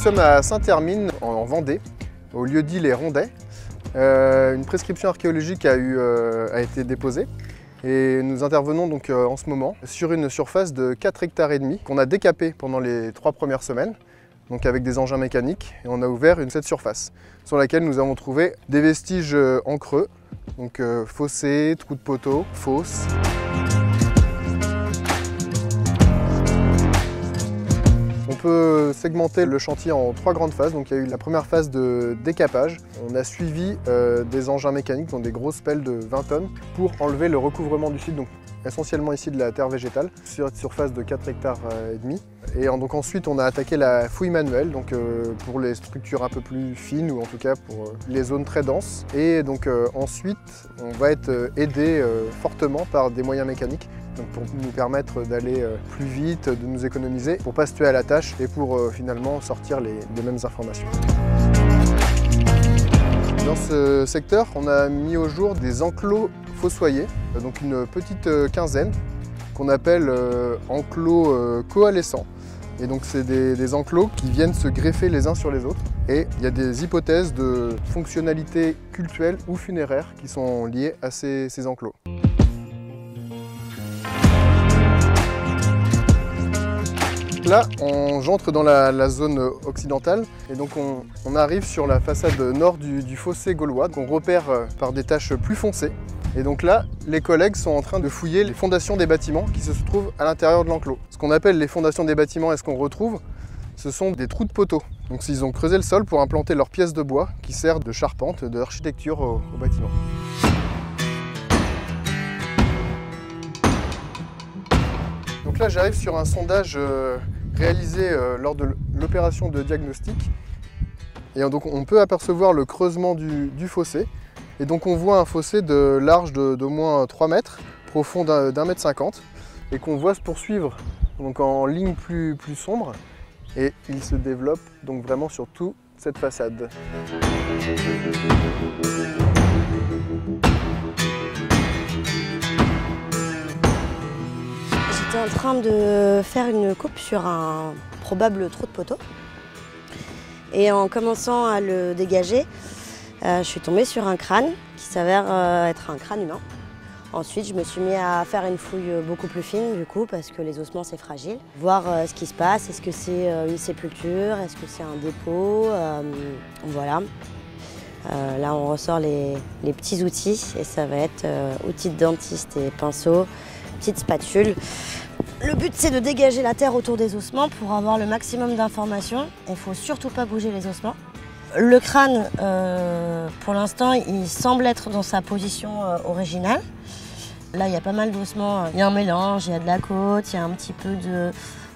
sommes à Saint-Hermine, en Vendée, au lieu-dit Les Rondets. Une prescription archéologique a été déposée et nous intervenons donc en ce moment sur une surface de 4,5 hectares qu'on a décapé pendant les 3 premières semaines, donc avec des engins mécaniques, et on a ouvert cette surface sur laquelle nous avons trouvé des vestiges en creux, donc fossés, trous de poteaux, fosses. On peut segmenter le chantier en 3 grandes phases. Donc il y a eu la première phase de décapage. On a suivi des engins mécaniques, donc des grosses pelles de 20 tonnes, pour enlever le recouvrement du site, donc essentiellement ici de la terre végétale, sur cette surface de 4,5 hectares. Et donc ensuite on a attaqué la fouille manuelle, donc pour les structures un peu plus fines, ou en tout cas pour les zones très denses. Et donc ensuite on va être aidé fortement par des moyens mécaniques, donc pour nous permettre d'aller plus vite, de nous économiser, pour ne pas se tuer à la tâche et pour finalement sortir les mêmes informations. Dans ce secteur, on a mis au jour des enclos fossoyés, donc une petite quinzaine, qu'on appelle enclos coalescents. Et donc c'est des enclos qui viennent se greffer les uns sur les autres. Et il y a des hypothèses de fonctionnalités cultuelles ou funéraires qui sont liées à ces enclos. Là, j'entre dans la zone occidentale et donc on arrive sur la façade nord du fossé gaulois, qu'on repère par des taches plus foncées. Et donc là, les collègues sont en train de fouiller les fondations des bâtiments qui se trouvent à l'intérieur de l'enclos. Ce qu'on appelle les fondations des bâtiments et ce qu'on retrouve, ce sont des trous de poteaux. Donc ils ont creusé le sol pour implanter leurs pièces de bois qui servent de charpente, d'architecture au bâtiment. Donc là, j'arrive sur un sondage réalisé lors de l'opération de diagnostic. Et donc on peut apercevoir le creusement du fossé. Et donc on voit un fossé de large d'au moins 3 mètres, profond d'1,50 m, et qu'on voit se poursuivre donc en ligne plus sombre. Et il se développe donc vraiment sur toute cette façade. J'étais en train de faire une coupe sur un probable trou de poteau. Et en commençant à le dégager, je suis tombée sur un crâne qui s'avère être un crâne humain. Ensuite, je me suis mis à faire une fouille beaucoup plus fine du coup, parce que les ossements c'est fragile. Voir ce qui se passe, est-ce que c'est une sépulture, est-ce que c'est un dépôt, voilà. Là on ressort les petits outils et ça va être outils de dentiste et pinceau, petite spatule. Le but c'est de dégager la terre autour des ossements pour avoir le maximum d'informations. Il ne faut surtout pas bouger les ossements. Le crâne, pour l'instant, il semble être dans sa position originale. Là, il y a pas mal d'ossements. Il y a un mélange, il y a de la côte, il y a un petit peu de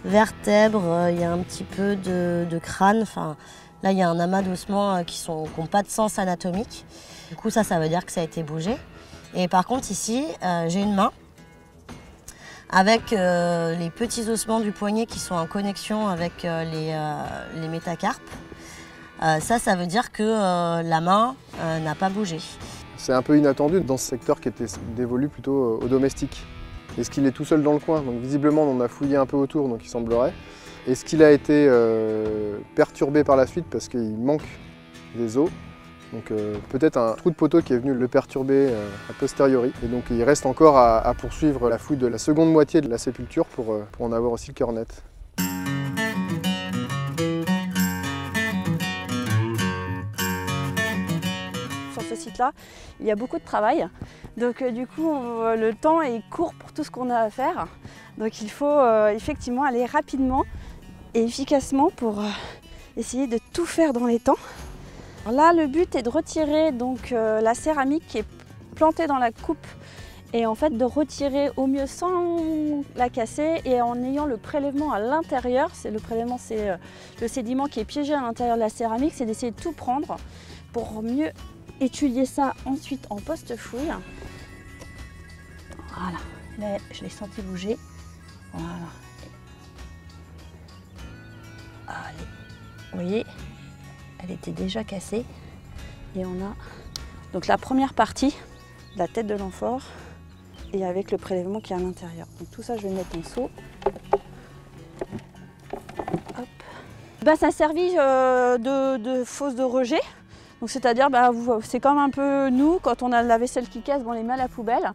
vertèbres, il y a un petit peu de crâne. Enfin, là, il y a un amas d'ossements qui n'ont pas de sens anatomique. Du coup, ça veut dire que ça a été bougé. Et par contre, ici, j'ai une main avec les petits ossements du poignet qui sont en connexion avec les métacarpes. Ça veut dire que la main n'a pas bougé. C'est un peu inattendu dans ce secteur qui était dévolu plutôt aux domestiques. Est-ce qu'il est tout seul dans le coin? Donc visiblement on a fouillé un peu autour, donc il semblerait. Est-ce qu'il a été perturbé par la suite parce qu'il manque des os? Donc peut-être un trou de poteau qui est venu le perturber a posteriori. Et donc il reste encore à poursuivre la fouille de la seconde moitié de la sépulture pour en avoir aussi le cœur net. Ce site-là, il y a beaucoup de travail, donc du coup le temps est court pour tout ce qu'on a à faire, donc il faut effectivement aller rapidement et efficacement pour essayer de tout faire dans les temps. Alors là, le but est de retirer donc la céramique qui est plantée dans la coupe et en fait de retirer au mieux sans la casser et en ayant le prélèvement à l'intérieur. Le prélèvement, c'est le sédiment qui est piégé à l'intérieur de la céramique, c'est d'essayer de tout prendre pour mieux étudier ça ensuite en post-fouille. Voilà, là je l'ai senti bouger. Voilà. Allez, vous voyez, elle était déjà cassée. Et on a donc la première partie, la tête de l'amphore, et avec le prélèvement qui est à l'intérieur. Donc tout ça, je vais le mettre en seau. Hop. Ça servit de fosse de rejet. C'est-à-dire, c'est comme un peu nous, quand on a la vaisselle qui casse, on les met à la poubelle.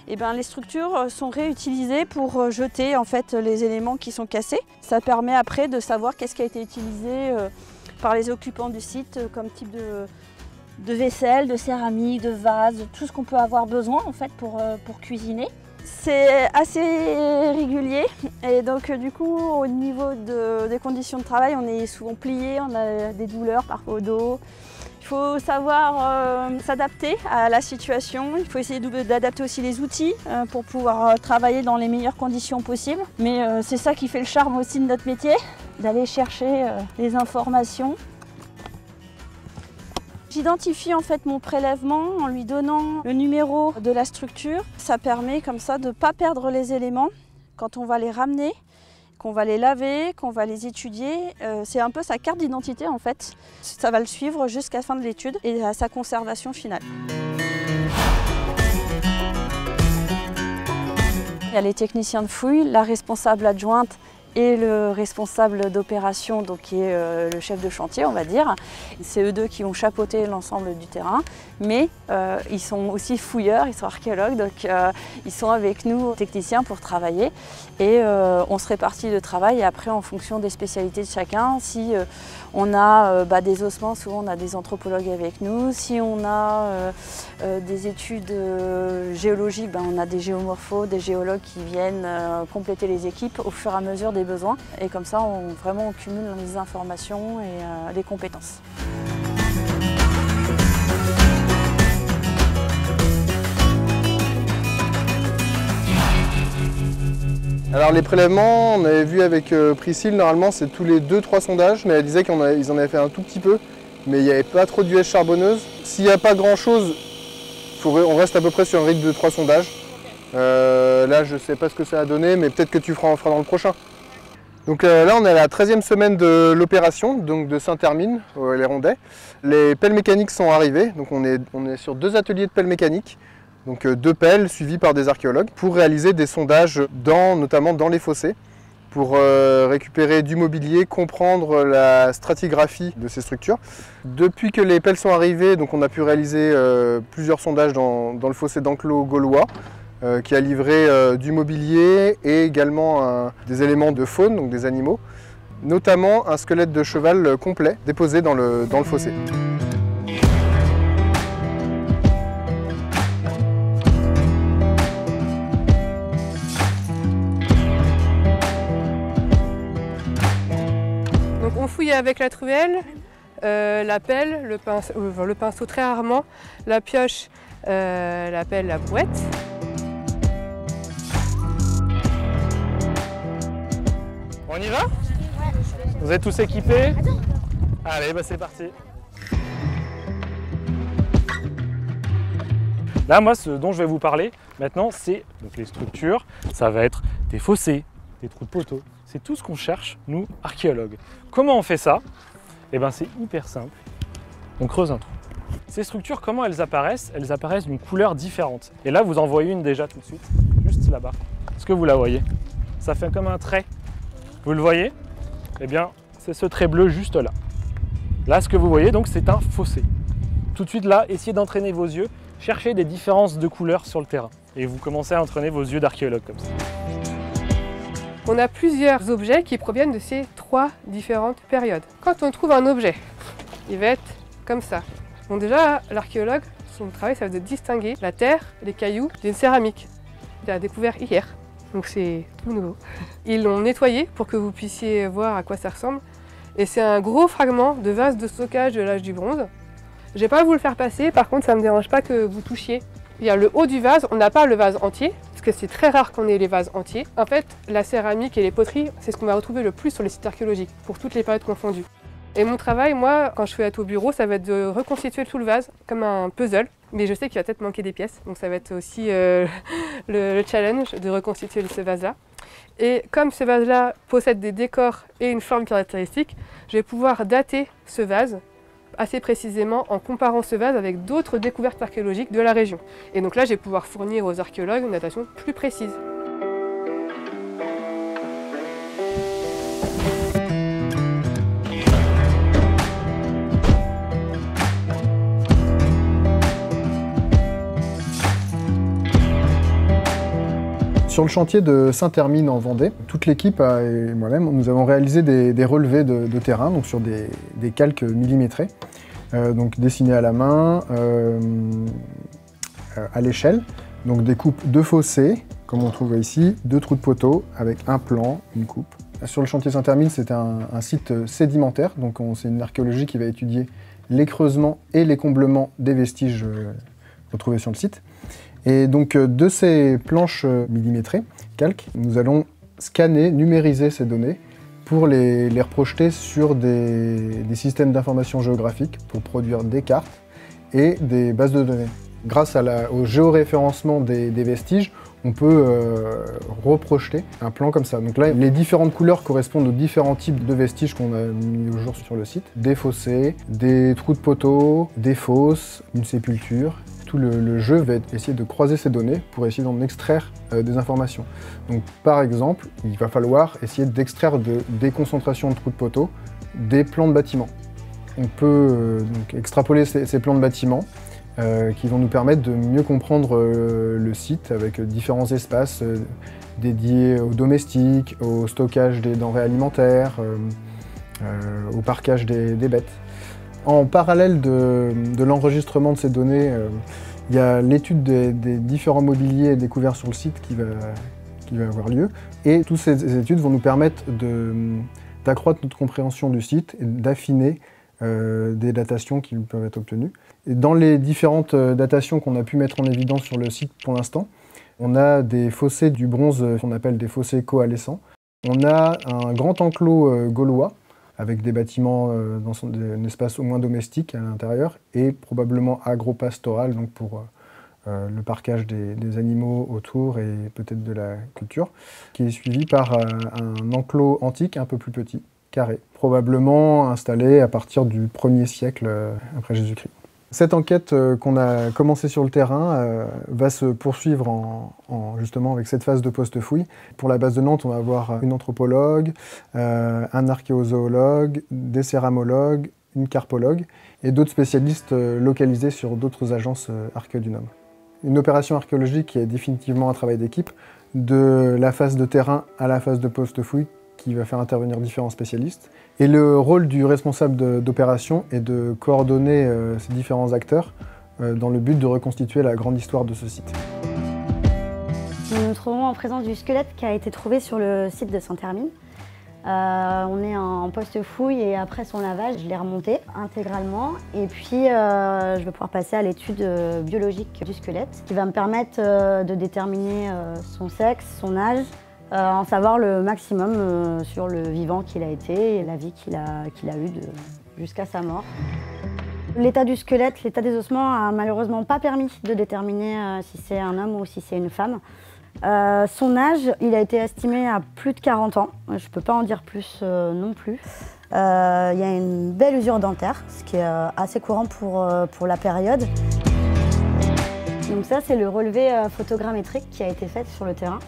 Les structures sont réutilisées pour jeter en fait, les éléments qui sont cassés. Ça permet après de savoir qu'est-ce qui a été utilisé par les occupants du site comme type de vaisselle, de céramique, de vase, tout ce qu'on peut avoir besoin en fait, pour cuisiner. C'est assez régulier et donc du coup au niveau des conditions de travail, on est souvent plié, on a des douleurs parfois au dos. Il faut savoir s'adapter à la situation, il faut essayer d'adapter aussi les outils pour pouvoir travailler dans les meilleures conditions possibles. Mais c'est ça qui fait le charme aussi de notre métier, d'aller chercher les informations. J'identifie en fait mon prélèvement en lui donnant le numéro de la structure. Ça permet comme ça de ne pas perdre les éléments quand on va les ramener, qu'on va les laver, qu'on va les étudier. C'est un peu sa carte d'identité en fait. Ça va le suivre jusqu'à la fin de l'étude et à sa conservation finale. Il y a les techniciens de fouille, la responsable adjointe et le responsable d'opération, donc qui est le chef de chantier, on va dire. C'est eux deux qui vont chapeauter l'ensemble du terrain, mais ils sont aussi fouilleurs, ils sont archéologues, donc ils sont avec nous, techniciens, pour travailler. Et on se répartit le travail, et après, en fonction des spécialités de chacun, si on a des ossements, souvent on a des anthropologues avec nous. Si on a des études géologiques, on a des géomorphos, des géologues qui viennent compléter les équipes au fur et à mesure des besoins. Et comme ça, on cumule les informations et les compétences. Alors les prélèvements, on avait vu avec Priscille, normalement c'est tous les 2-3 sondages, mais elle disait qu'ils en avaient fait un tout petit peu, mais il n'y avait pas trop d'US charbonneuse. S'il n'y a pas grand chose, on reste à peu près sur un rythme de 3 sondages. Là je ne sais pas ce que ça a donné, mais peut-être que tu feras dans le prochain. Donc là on est à la 13e semaine de l'opération, donc de Saint-Hermine, les Rondets. Les pelles mécaniques sont arrivées, donc on est sur 2 ateliers de pelles mécaniques. Donc 2 pelles suivies par des archéologues pour réaliser des sondages notamment dans les fossés, pour récupérer du mobilier, comprendre la stratigraphie de ces structures. Depuis que les pelles sont arrivées, donc on a pu réaliser plusieurs sondages dans le fossé d'Enclos gaulois, qui a livré du mobilier et également des éléments de faune, donc des animaux, notamment un squelette de cheval complet déposé dans le fossé. On fouille avec la truelle, la pelle, le pinceau très rarement, la pioche, la pelle, la brouette. On y va? Ouais. Vous êtes tous équipés? Allez, c'est parti. Là, moi, ce dont je vais vous parler maintenant, c'est les structures. Ça va être des fossés, des trous de poteaux. C'est tout ce qu'on cherche, nous, archéologues. Comment on fait ça? C'est hyper simple. On creuse un trou. Ces structures, comment elles apparaissent? Elles apparaissent d'une couleur différente. Et là, vous en voyez une déjà tout de suite, juste là-bas. Est-ce que vous la voyez? Ça fait comme un trait. Vous le voyez? C'est ce trait bleu juste là. Là, ce que vous voyez, donc, c'est un fossé. Tout de suite là, essayez d'entraîner vos yeux, cherchez des différences de couleurs sur le terrain. Et vous commencez à entraîner vos yeux d'archéologue comme ça. On a plusieurs objets qui proviennent de ces 3 différentes périodes. Quand on trouve un objet, il va être comme ça. Bon, déjà, l'archéologue, son travail, ça va être de distinguer la terre, les cailloux d'une céramique. Il a découvert hier, donc c'est tout nouveau. Ils l'ont nettoyé pour que vous puissiez voir à quoi ça ressemble. Et c'est un gros fragment de vase de stockage de l'âge du bronze. Je vais pas vous le faire passer, par contre, ça ne me dérange pas que vous touchiez. Il y a le haut du vase, on n'a pas le vase entier, parce que c'est très rare qu'on ait les vases entiers. En fait, la céramique et les poteries, c'est ce qu'on va retrouver le plus sur les sites archéologiques, pour toutes les périodes confondues. Et mon travail, moi, quand je vais être au bureau, ça va être de reconstituer tout le vase comme un puzzle. Mais je sais qu'il va peut-être manquer des pièces, donc ça va être aussi le challenge de reconstituer ce vase-là. Et comme ce vase-là possède des décors et une forme caractéristique, je vais pouvoir dater ce vase assez précisément en comparant ce vase avec d'autres découvertes archéologiques de la région. Et donc là, je vais pouvoir fournir aux archéologues une datation plus précise. Sur le chantier de Saint-Hermine en Vendée, toute l'équipe et moi-même, nous avons réalisé des relevés de terrain, donc sur des calques millimétrés, donc dessinés à la main, à l'échelle, donc des coupes de fossés, comme on trouve ici, 2 trous de poteau avec un plan, une coupe. Sur le chantier Saint-Hermine, c'est un site sédimentaire, donc c'est une archéologie qui va étudier les creusements et les comblements des vestiges retrouvés sur le site. Et donc de ces planches millimétrées, calques, nous allons scanner, numériser ces données pour les reprojeter sur des systèmes d'information géographique pour produire des cartes et des bases de données. Grâce au géoréférencement des vestiges, on peut reprojeter un plan comme ça. Donc là, les différentes couleurs correspondent aux différents types de vestiges qu'on a mis au jour sur le site. Des fossés, des trous de poteaux, des fosses, une sépulture. Tout le jeu va essayer de croiser ces données pour essayer d'en extraire des informations. Donc par exemple, il va falloir essayer d'extraire des concentrations de trous de poteaux des plans de bâtiments. On peut donc extrapoler ces plans de bâtiments qui vont nous permettre de mieux comprendre le site avec différents espaces dédiés aux domestiques, au stockage des denrées alimentaires, au parquage des bêtes. En parallèle de l'enregistrement de ces données, il y a l'étude des différents mobiliers découverts sur le site qui va avoir lieu. Et toutes ces études vont nous permettre d'accroître notre compréhension du site et d'affiner des datations qui peuvent être obtenues. Et dans les différentes datations qu'on a pu mettre en évidence sur le site pour l'instant, on a des fossés du bronze qu'on appelle des fossés coalescents. On a un grand enclos gaulois avec des bâtiments dans un espace au moins domestique à l'intérieur et probablement agro-pastoral, donc pour le parquage des animaux autour et peut-être de la culture, qui est suivi par un enclos antique un peu plus petit, carré, probablement installé à partir du 1er siècle après Jésus-Christ. Cette enquête qu'on a commencée sur le terrain va se poursuivre justement avec cette phase de post-fouille. Pour la base de Nantes, on va avoir une anthropologue, un archéozoologue, des céramologues, une carpologue et d'autres spécialistes localisés sur d'autres agences archéodunum. Une opération archéologique qui est définitivement un travail d'équipe, de la phase de terrain à la phase de post-fouille, qui va faire intervenir différents spécialistes. Et le rôle du responsable d'opération est de coordonner ces différents acteurs dans le but de reconstituer la grande histoire de ce site. Nous nous trouvons en présence du squelette qui a été trouvé sur le site de Saint-Hermine. On est en post-fouille et après son lavage, je l'ai remonté intégralement. Et puis, je vais pouvoir passer à l'étude biologique du squelette qui va me permettre de déterminer son sexe, son âge, en savoir le maximum sur le vivant qu'il a été et la vie qu'il a eue jusqu'à sa mort. L'état du squelette, l'état des ossements a malheureusement pas permis de déterminer si c'est un homme ou si c'est une femme. Son âge, il a été estimé à plus de 40 ans. Je ne peux pas en dire plus non plus. Il y a une belle usure dentaire, ce qui est assez courant pour la période. Donc ça, c'est le relevé photogrammétrique qui a été fait sur le terrain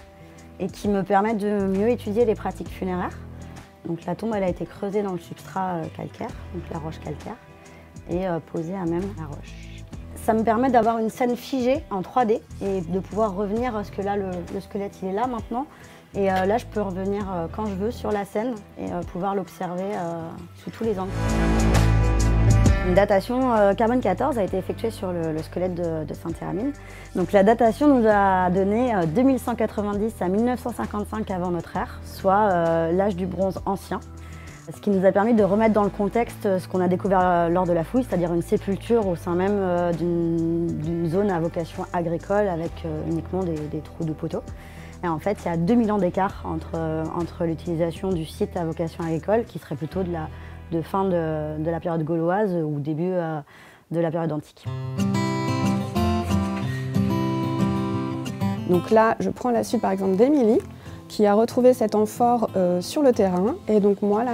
et qui me permet de mieux étudier les pratiques funéraires. Donc la tombe, elle a été creusée dans le substrat calcaire, donc la roche calcaire, et posée à même la roche. Ça me permet d'avoir une scène figée en 3D et de pouvoir revenir, parce que là, le squelette, il est là maintenant. Et là, je peux revenir quand je veux sur la scène et pouvoir l'observer sous tous les angles. Une datation carbone 14 a été effectuée sur le squelette de Saint-Hermine. Donc la datation nous a donné 2190 à 1955 avant notre ère, soit l'âge du bronze ancien. Ce qui nous a permis de remettre dans le contexte ce qu'on a découvert lors de la fouille, c'est-à-dire une sépulture au sein même d'une zone à vocation agricole avec uniquement des trous de poteaux. Et en fait, il y a 2000 ans d'écart entre l'utilisation du site à vocation agricole, qui serait plutôt de fin de la période gauloise ou début de la période antique. Donc là, je prends la suite par exemple d'Émilie, qui a retrouvé cet amphore sur le terrain. Et donc moi, là,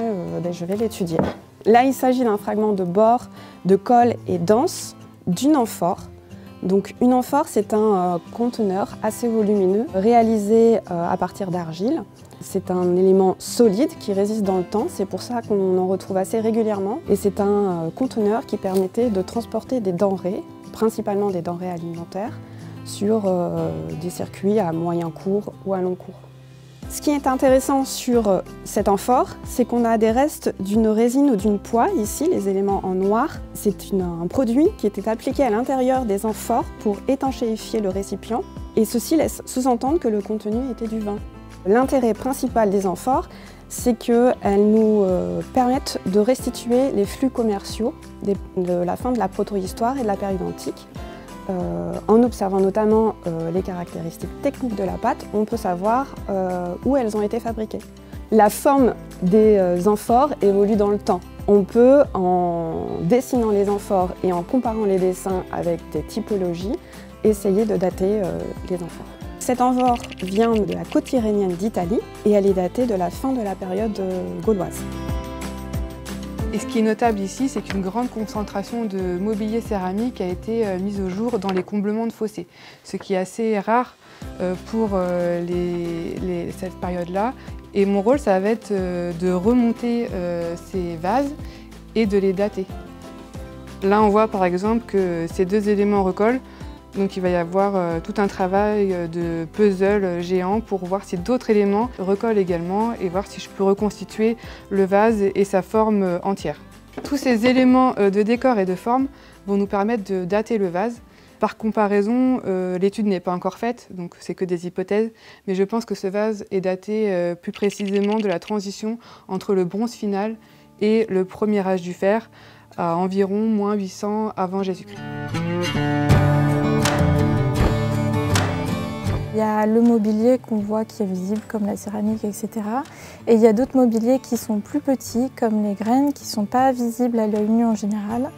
je vais l'étudier. Là, il s'agit d'un fragment de bord, de colle et d'anse d'une amphore. Donc une amphore, c'est un conteneur assez volumineux, réalisé à partir d'argile. C'est un élément solide qui résiste dans le temps, c'est pour ça qu'on en retrouve assez régulièrement. Et c'est un conteneur qui permettait de transporter des denrées, principalement des denrées alimentaires, sur des circuits à moyen cours ou à long cours. Ce qui est intéressant sur cet amphore, c'est qu'on a des restes d'une résine ou d'une poix, ici les éléments en noir. C'est un produit qui était appliqué à l'intérieur des amphores pour étanchéifier le récipient, et ceci laisse sous-entendre que le contenu était du vin. L'intérêt principal des amphores, c'est qu'elles nous permettent de restituer les flux commerciaux de la fin de la protohistoire et de la période antique. En observant notamment les caractéristiques techniques de la pâte, on peut savoir où elles ont été fabriquées. La forme des amphores évolue dans le temps. On peut, en dessinant les amphores et en comparant les dessins avec des typologies, essayer de dater les amphores. Cette amphore vient de la côte tyrrhénienne d'Italie et elle est datée de la fin de la période gauloise. Et ce qui est notable ici, c'est qu'une grande concentration de mobilier céramique a été mise au jour dans les comblements de fossés, ce qui est assez rare pour cette période-là. Et mon rôle, ça va être de remonter ces vases et de les dater. Là, on voit par exemple que ces deux éléments recollent. Donc il va y avoir tout un travail de puzzle géant pour voir si d'autres éléments recollent également et voir si je peux reconstituer le vase et sa forme entière. Tous ces éléments de décor et de forme vont nous permettre de dater le vase. Par comparaison, l'étude n'est pas encore faite, donc c'est que des hypothèses, mais je pense que ce vase est daté plus précisément de la transition entre le bronze final et le premier âge du fer, à environ moins 800 avant Jésus-Christ. Il y a le mobilier qu'on voit qui est visible comme la céramique, etc. Et il y a d'autres mobiliers qui sont plus petits comme les graines qui ne sont pas visibles à l'œil nu en général.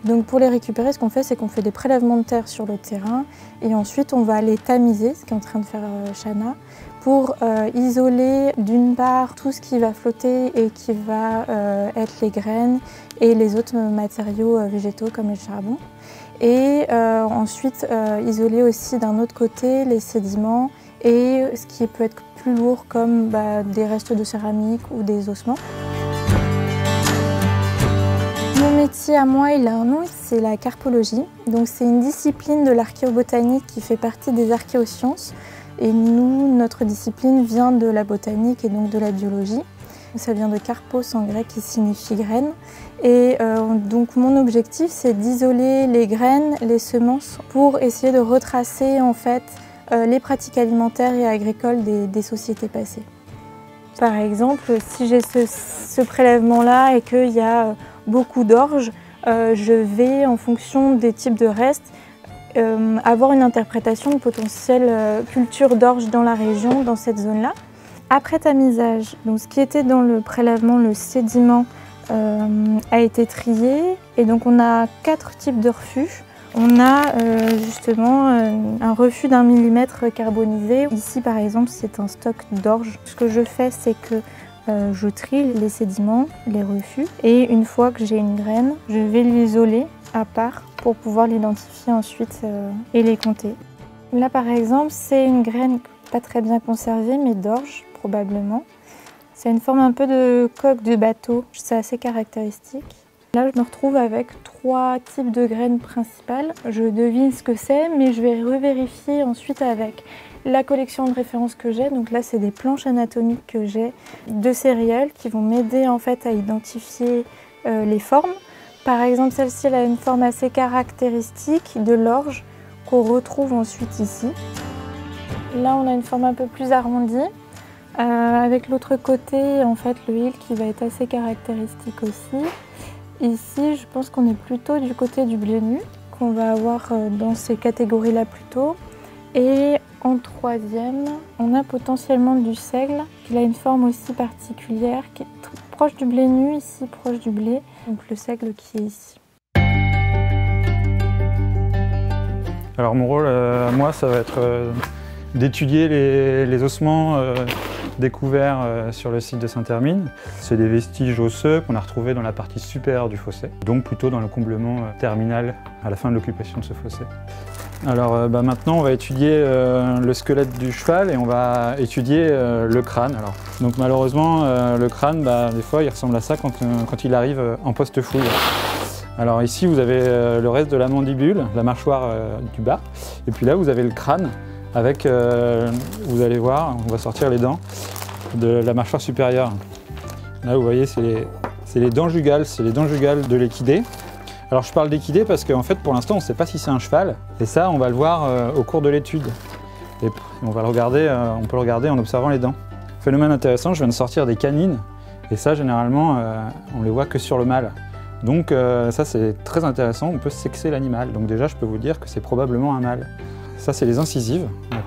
Donc pour les récupérer, ce qu'on fait, c'est qu'on fait des prélèvements de terre sur le terrain et ensuite on va les tamiser, ce qu'est en train de faire Chana, pour isoler d'une part tout ce qui va flotter et qui va être les graines et les autres matériaux végétaux comme le charbon. Et ensuite isoler aussi d'un autre côté les sédiments et ce qui peut être plus lourd comme des restes de céramique ou des ossements. Mon métier à moi, il a un nom, c'est la carpologie. Donc c'est une discipline de l'archéobotanique qui fait partie des archéosciences. Et nous, notre discipline vient de la botanique et donc de la biologie. Ça vient de karpos en grec qui signifie graine. Et donc mon objectif, c'est d'isoler les graines, les semences, pour essayer de retracer en fait les pratiques alimentaires et agricoles des sociétés passées. Par exemple, si j'ai ce prélèvement-là et qu'il y a beaucoup d'orge, je vais, en fonction des types de restes, avoir une interprétation de potentielle culture d'orge dans la région, dans cette zone-là. Après tamisage, donc ce qui était dans le prélèvement, le sédiment, a été trié et donc on a 4 types de refus. On a justement un refus d'1 millimètre carbonisé. Ici par exemple c'est un stock d'orge. Ce que je fais c'est que je trie les sédiments, les refus et une fois que j'ai une graine, je vais l'isoler à part pour pouvoir l'identifier ensuite et les compter. Là par exemple c'est une graine pas très bien conservée mais d'orge probablement. C'est une forme un peu de coque de bateau, c'est assez caractéristique. Là, je me retrouve avec 3 types de graines principales. Je devine ce que c'est, mais je vais revérifier ensuite avec la collection de références que j'ai. Donc là, c'est des planches anatomiques que j'ai de céréales qui vont m'aider en fait à identifier les formes. Par exemple, celle-ci a une forme assez caractéristique de l'orge qu'on retrouve ensuite ici. Là, on a une forme un peu plus arrondie. Avec l'autre côté, en fait, le hill qui va être assez caractéristique aussi. Ici, je pense qu'on est plutôt du côté du blé nu, qu'on va avoir dans ces catégories-là plutôt. Et en troisième, on a potentiellement du seigle, qui a une forme aussi particulière, qui est proche du blé nu, ici proche du blé, donc le seigle qui est ici. Alors mon rôle, moi, ça va être d'étudier les ossements découverts sur le site de Saint-Hermine. C'est des vestiges osseux qu'on a retrouvés dans la partie supérieure du fossé, donc plutôt dans le comblement terminal à la fin de l'occupation de ce fossé. Alors maintenant on va étudier le squelette du cheval et on va étudier le crâne. Donc malheureusement le crâne, des fois il ressemble à ça quand il arrive en post-fouille. Alors ici vous avez le reste de la mandibule, la mâchoire du bas, et puis là vous avez le crâne avec, vous allez voir, on va sortir les dents de la mâchoire supérieure. Là vous voyez c'est les dents jugales, de l'équidé. Alors je parle d'équidé parce qu'en fait pour l'instant on ne sait pas si c'est un cheval, et ça on va le voir au cours de l'étude. Et on va le regarder, on peut le regarder en observant les dents. Phénomène intéressant, je viens de sortir des canines, et ça généralement on les voit que sur le mâle. Donc ça c'est très intéressant, on peut sexer l'animal. Donc déjà je peux vous dire que c'est probablement un mâle. Ça c'est les incisives, on a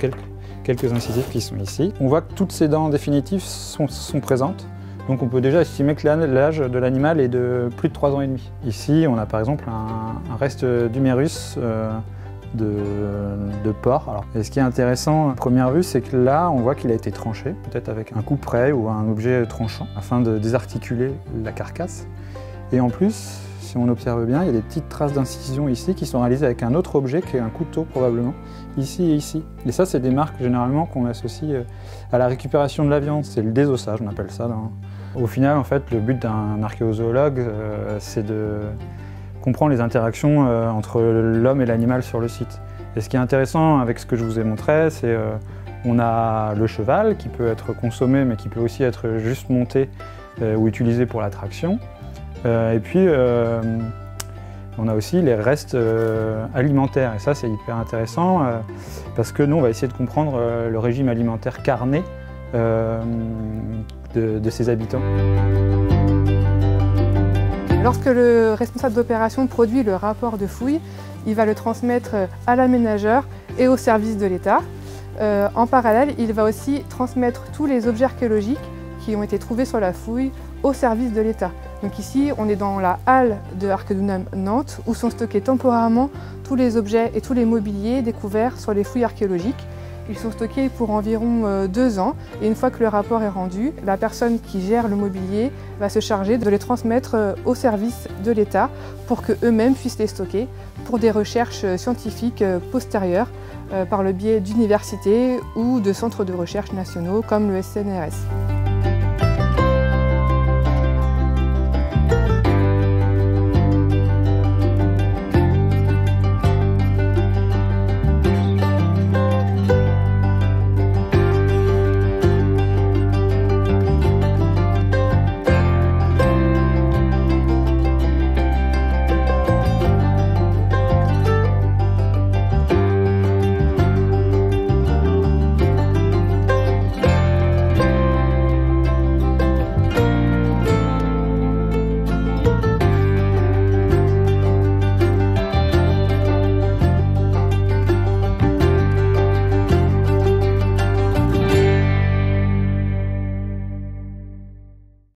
quelques incisives qui sont ici. On voit que toutes ces dents définitives sont présentes. Donc on peut déjà estimer que l'âge de l'animal est de plus de 3 ans et demi. Ici on a par exemple un reste d'humérus de porc. Alors, et ce qui est intéressant à première vue, c'est que là on voit qu'il a été tranché, peut-être avec un couperet ou un objet tranchant, afin de désarticuler la carcasse. Et en plus, si on observe bien, il y a des petites traces d'incision ici qui sont réalisées avec un autre objet qui est un couteau probablement, ici et ici. Et ça, c'est des marques généralement qu'on associe à la récupération de la viande, c'est le désossage, on appelle ça. Au final, en fait, le but d'un archéozoologue, c'est de comprendre les interactions entre l'homme et l'animal sur le site. Et ce qui est intéressant avec ce que je vous ai montré, c'est on a le cheval qui peut être consommé, mais qui peut aussi être juste monté ou utilisé pour l'attraction. Et puis, on a aussi les restes alimentaires. Et ça, c'est hyper intéressant parce que nous, on va essayer de comprendre le régime alimentaire carné de ces habitants. Lorsque le responsable d'opération produit le rapport de fouille, il va le transmettre à l'aménageur et au service de l'État. En parallèle, il va aussi transmettre tous les objets archéologiques qui ont été trouvés sur la fouille au service de l'État. Donc ici, on est dans la halle de Archidunam Nantes où sont stockés temporairement tous les objets et tous les mobiliers découverts sur les fouilles archéologiques. Ils sont stockés pour environ 2 ans et une fois que le rapport est rendu, la personne qui gère le mobilier va se charger de les transmettre au service de l'État pour qu'eux-mêmes puissent les stocker pour des recherches scientifiques postérieures par le biais d'universités ou de centres de recherche nationaux comme le SNRS.